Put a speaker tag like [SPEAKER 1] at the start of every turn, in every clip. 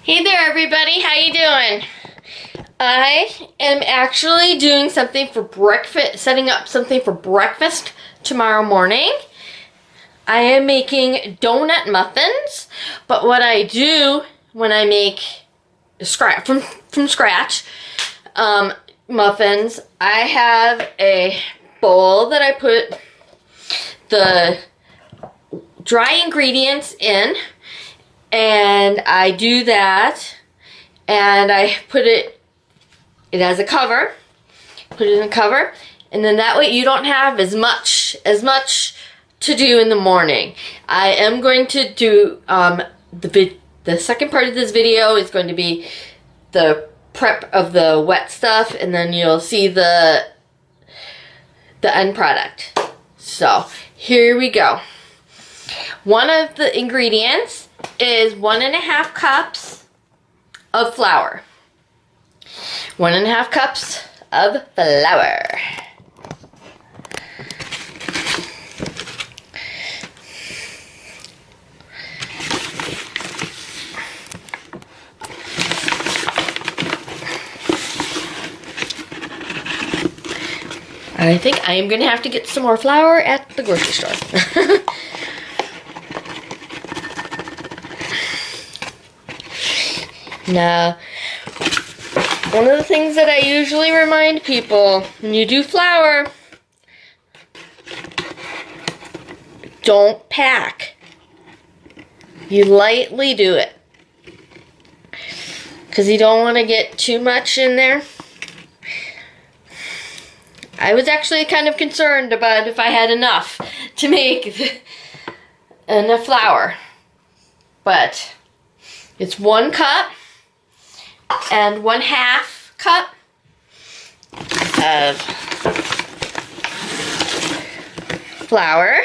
[SPEAKER 1] Hey there, everybody. How you doing? I am actually doing something for breakfast, setting up something for breakfast tomorrow morning. I am making donut muffins, but what I do when I make from scratch muffins, I have a bowl that I put the dry ingredients in. And I do that, and I put it has a cover, put it in a cover, and then that way you don't have as much to do in the morning. I am going to do, the second part of this video is going to be the prep of the wet stuff, and then you'll see the end product. So, here we go. One of the ingredients is 1.5 cups of flour. 1.5 cups of flour. I think I am going to have to get some more flour at the grocery store. Now, one of the things that I usually remind people when you do flour, don't pack. You lightly do it, because you don't want to get too much in there. I was actually kind of concerned about if I had enough to make enough flour, but it's 1 cup and 1/2 cup of flour.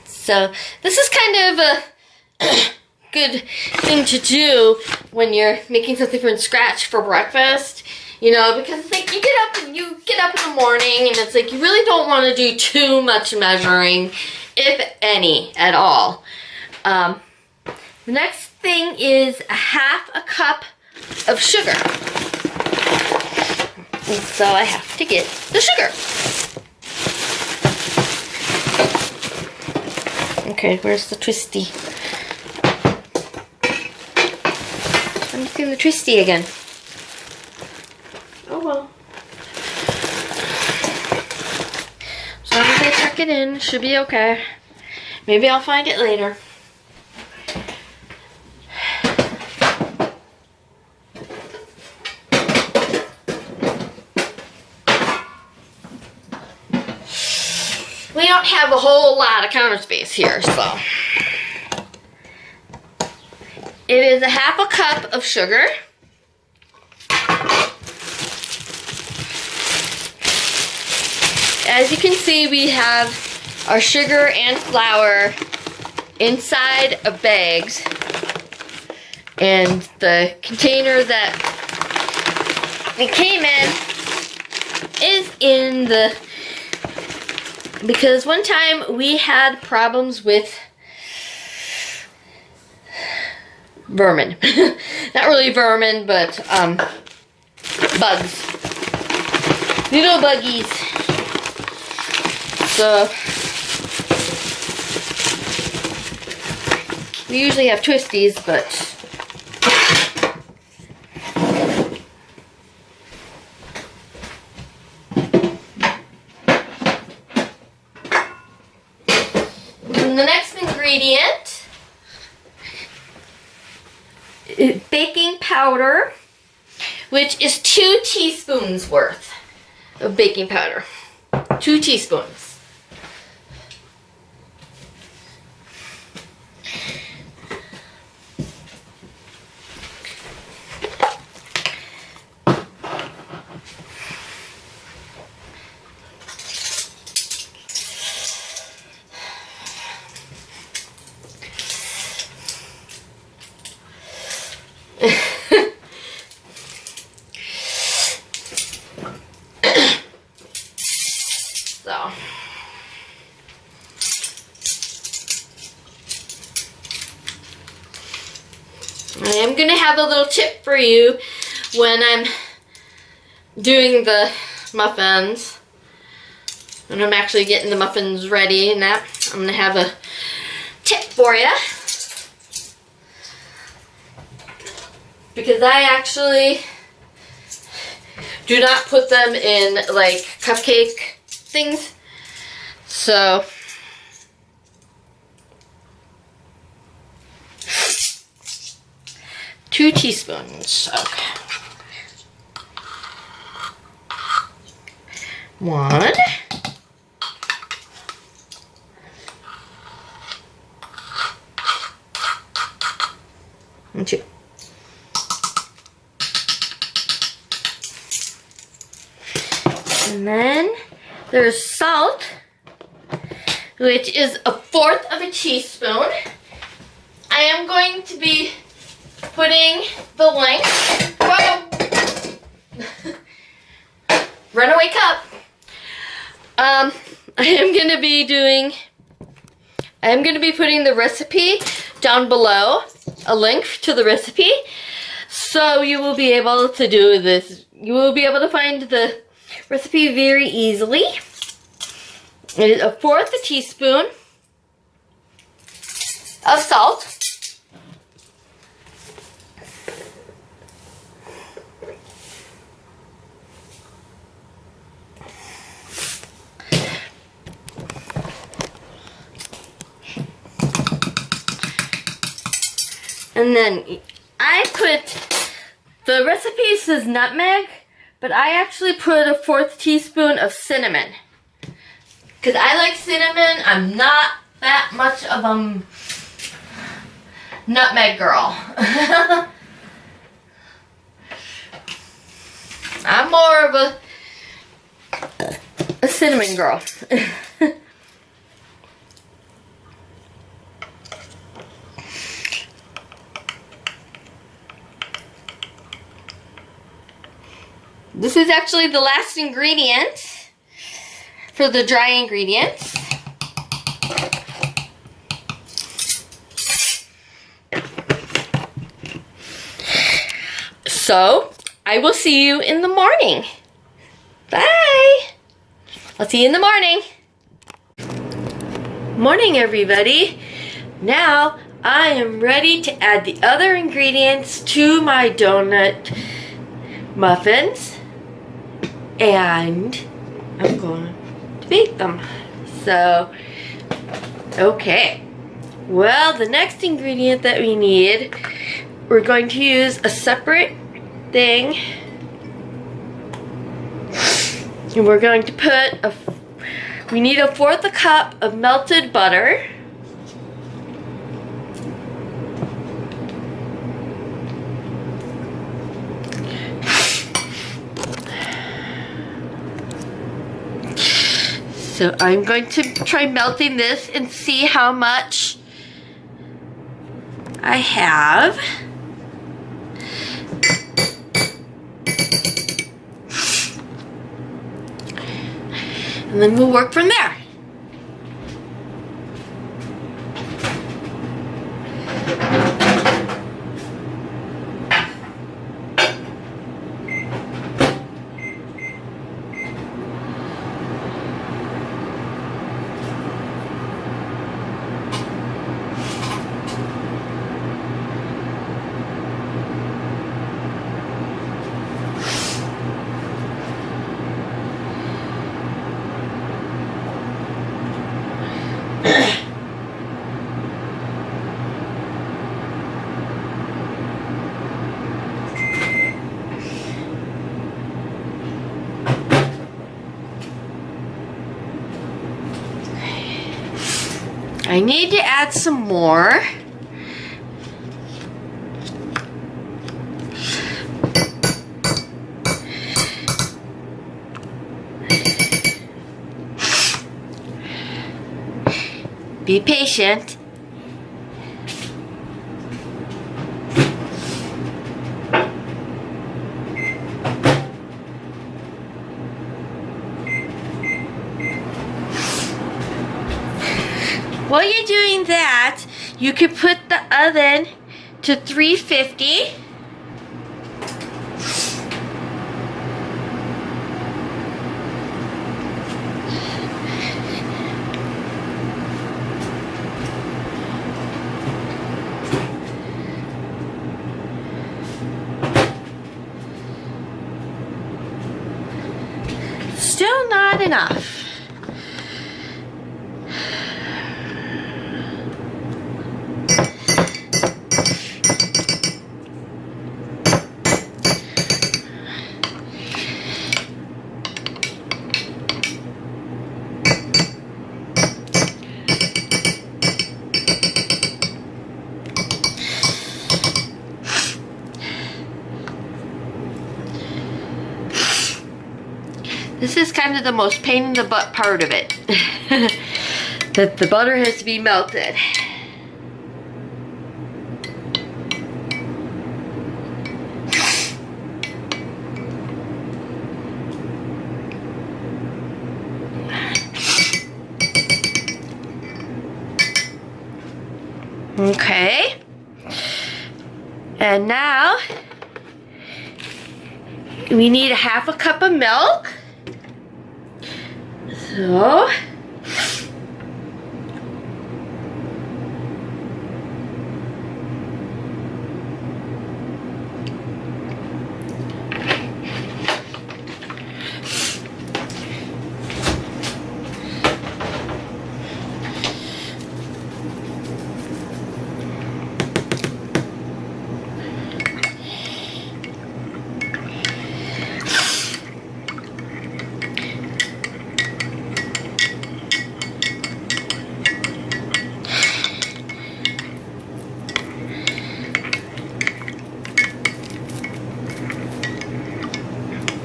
[SPEAKER 1] So this is kind of a good thing to do when you're making something from scratch for breakfast, you know, because it's like you get up in the morning and it's like you really don't want to do too much measuring, if any at all. The next thing is 1/2 cup of sugar. And so I have to get the sugar. Okay, where's the twisty? I'm missing the twisty again. Oh well. As long as I tuck it in, it should be okay. Maybe I'll find it later. We don't have a whole lot of counter space here, so. It is 1/2 cup of sugar. As you can see, we have our sugar and flour inside of bags. And the container that it came in is in the... Because one time we had problems with vermin. Not really vermin, but bugs. Little buggies. So we usually have twisties, but the next ingredient is baking powder, which is 2 teaspoons worth of baking powder. 2 teaspoons. So. I am going to have a little tip for you when I'm doing the muffins. When I'm actually getting the muffins ready and that, I'm going to have a tip for you. Because I actually do not put them in like cupcake things. So, two teaspoons. Okay. One. And two. And then there's salt, which is 1/4 of a teaspoon. I am going to be putting the length. Whoa! Runaway cup. I am going to be putting the recipe down below, a link to the recipe, so you will be able to do this. You will be able to find the recipe very easily. It is 1/4 a teaspoon of salt. And then I put, the recipe says nutmeg, but I actually put 1/4 teaspoon of cinnamon. Because I like cinnamon. I'm not that much of a nutmeg girl. I'm more of a cinnamon girl. This is actually the last ingredient for the dry ingredients. So, I will see you in the morning. Bye! I'll see you in the morning. Morning, everybody. Now, I am ready to add the other ingredients to my donut muffins. And I'm going to bake them. So, okay. Well, the next ingredient that we need, we're going to use a separate thing. And we're going to put we need 1/4 a cup of melted butter. So I'm going to try melting this and see how much I have. And then we'll work from there. I need to add some more. Be patient. you could put the oven to 350. Still not enough. This is kind of the most pain in the butt part of it. That the butter has to be melted. Okay. And now we need a half a cup of milk. So,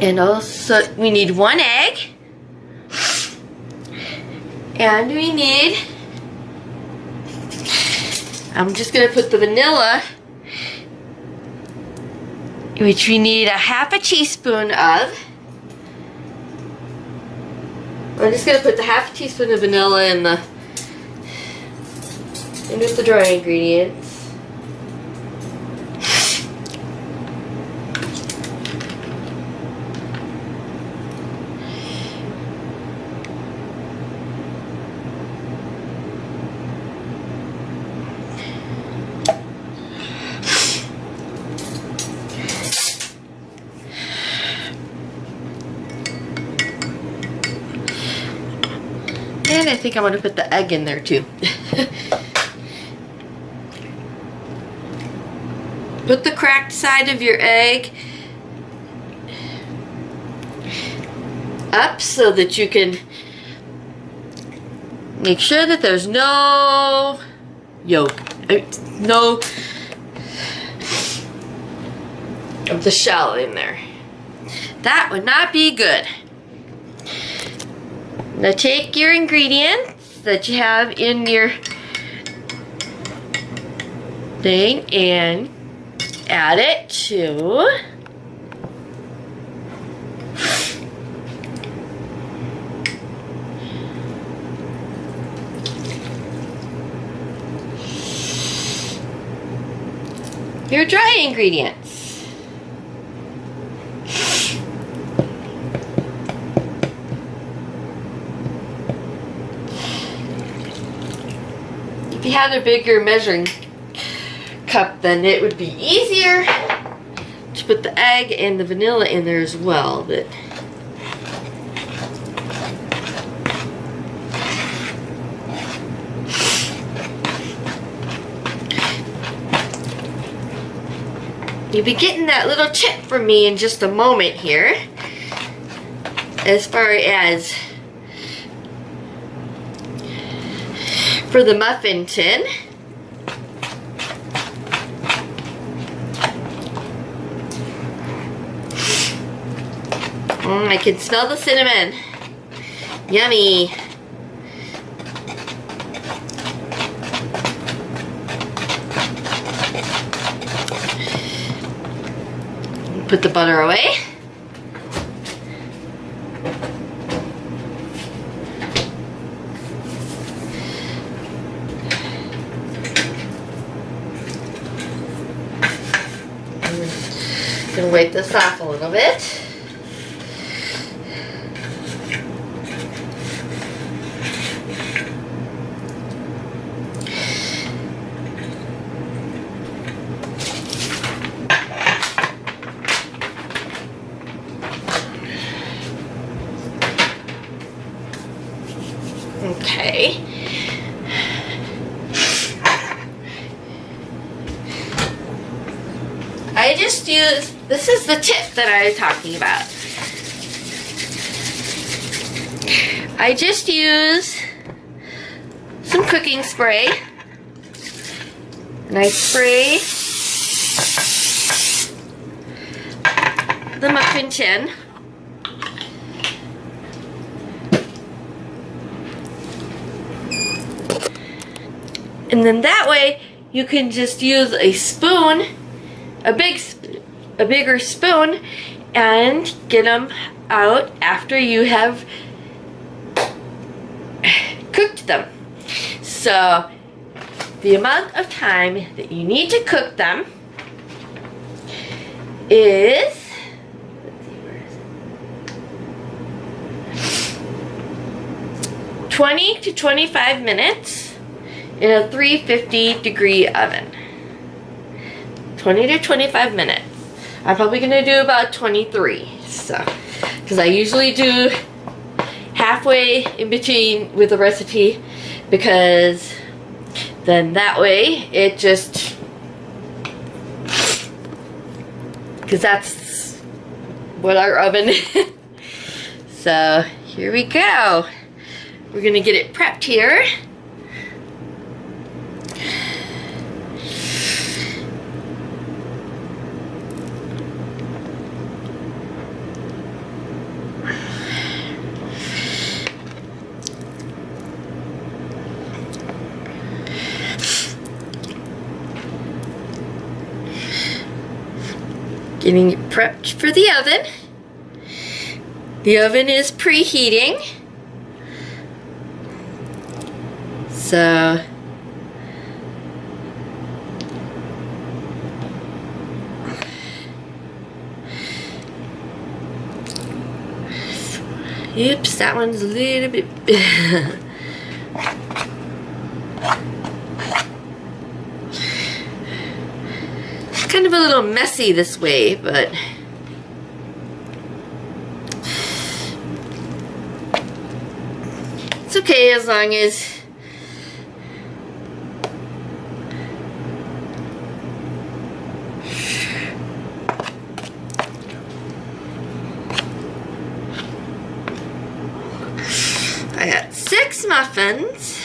[SPEAKER 1] and also we need 1 egg, and we need, I'm just gonna put the vanilla, which we need a half a teaspoon of. I'm just gonna put the half a teaspoon of vanilla in with the dry ingredients. And I think I'm going to put the egg in there too. Put the cracked side of your egg up so that you can make sure that there's no yolk, no of the shell in there. That would not be good. Now take your ingredients that you have in your thing and add it to your dry ingredients. If you had a bigger measuring cup, then it would be easier to put the egg and the vanilla in there as well. But you'll be getting that little tip from me in just a moment here, as far as for the muffin tin. I can smell the cinnamon. Yummy. Put the butter away. Gonna wipe this off a little bit. Okay. I just use, this is the tip that I was talking about. I just use some cooking spray. And I spray the muffin tin. And then that way you can just use a spoon, a bigger spoon, and get them out after you have cooked them. So the amount of time that you need to cook them is, 20 to 25 minutes in a 350 degree oven. 20 to 25 minutes. I'm probably gonna do about 23, so, because I usually do halfway in between with the recipe, because then that way it just, because that's what our oven is. So here we go. We're gonna get it prepped here. Getting it prepped for the oven. The oven is preheating. So oops, that one's a little bit kind of a little messy this way, but it's okay as long as I got 6 muffins.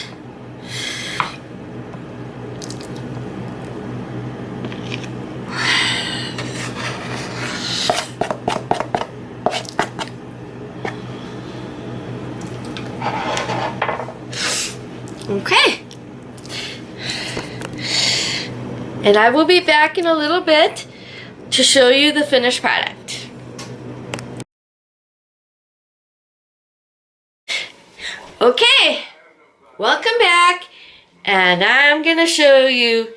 [SPEAKER 1] Okay. And I will be back in a little bit to show you the finished product. Okay, welcome back, and I'm gonna show you,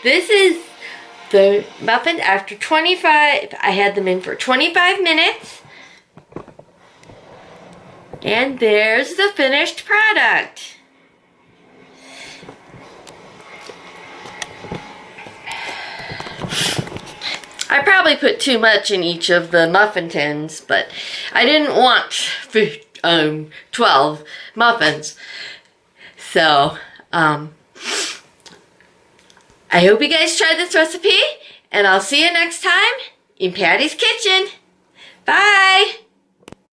[SPEAKER 1] this is the muffin after 25, I had them in for 25 minutes, and there's the finished product. I probably put too much in each of the muffin tins, but I didn't want 12 muffins. So, I hope you guys try this recipe, and I'll see you next time in Patty's Kitchen. Bye!